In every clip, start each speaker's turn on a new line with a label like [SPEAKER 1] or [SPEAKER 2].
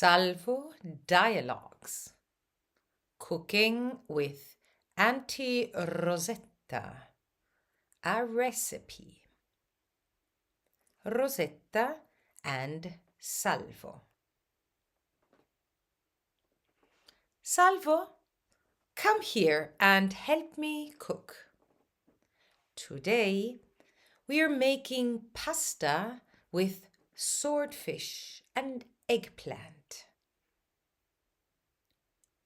[SPEAKER 1] Salvo Dialogues. Cooking with Auntie Rosetta. A recipe. Rosetta and Salvo. Salvo, come here and help me cook. Today we are making pasta with swordfish and eggplant.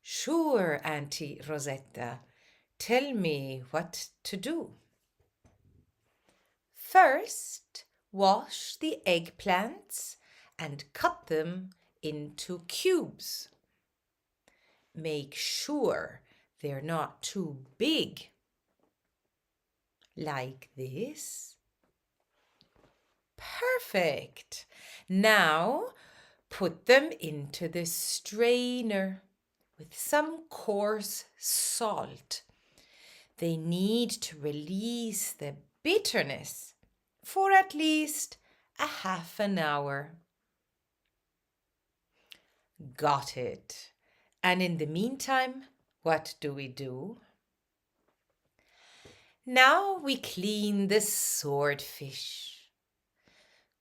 [SPEAKER 1] Sure, Auntie Rosetta. Tell me what to do. First, wash the eggplants and cut them into cubes. Make sure they're not too big. Like this. Perfect. Now put them into the strainer with some coarse salt. They need to release the bitterness for at least a half an hour. Got it. And in the meantime, what do? Now we clean the swordfish.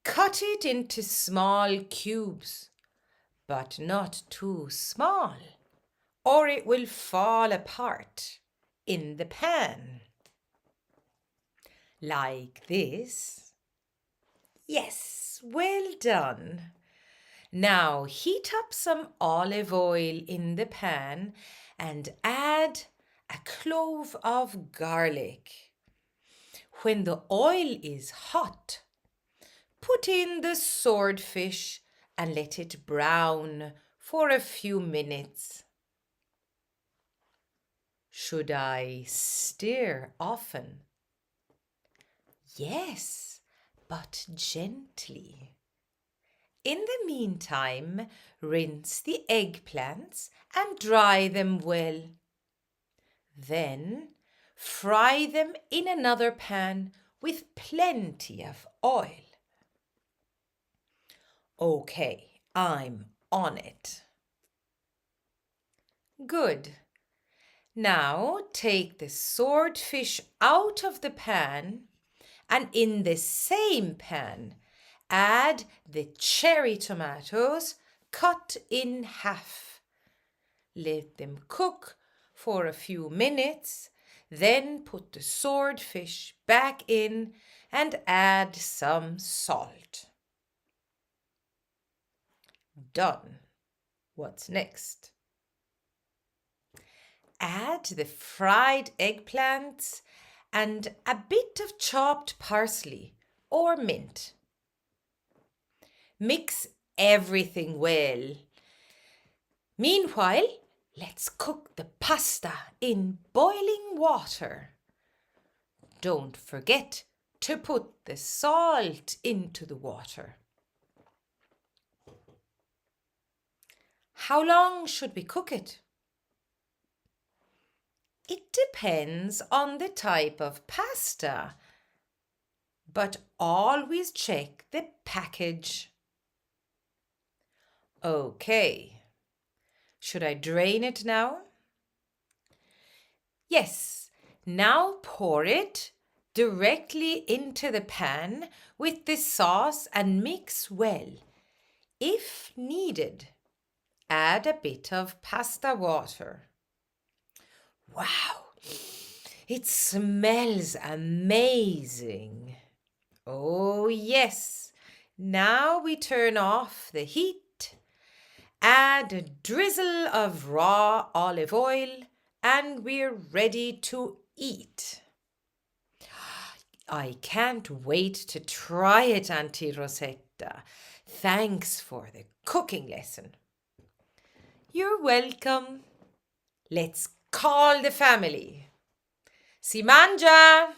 [SPEAKER 1] Cut it into small cubes, but not too small, or it will fall apart in the pan. Like this. Yes, well done. Now heat up some olive oil in the pan and add a clove of garlic. When the oil is hot, put in the swordfish and let it brown for a few minutes. Should I stir often? Yes, but gently. In the meantime, rinse the eggplants and dry them well. Then fry them in another pan with plenty of oil. Okay, I'm on it. Good. Now take the swordfish out of the pan and in the same pan add the cherry tomatoes cut in half. Let them cook for a few minutes, then put the swordfish back in and add some salt. Done. What's next? Add the fried eggplants and a bit of chopped parsley or mint. Mix everything well. Meanwhile, let's cook the pasta in boiling water. Don't forget to put the salt into the water. How long should we cook it? It depends on the type of pasta, but always check the package. Okay, should I drain it now? Yes, now pour it directly into the pan with the sauce and mix well. If needed, add a bit of pasta water. Wow, it smells amazing. Oh yes, now we turn off the heat, add a drizzle of raw olive oil, and we're ready to eat. I can't wait to try it, Auntie Rosetta. Thanks for the cooking lesson. You're welcome. Let's call the family. Si mangia!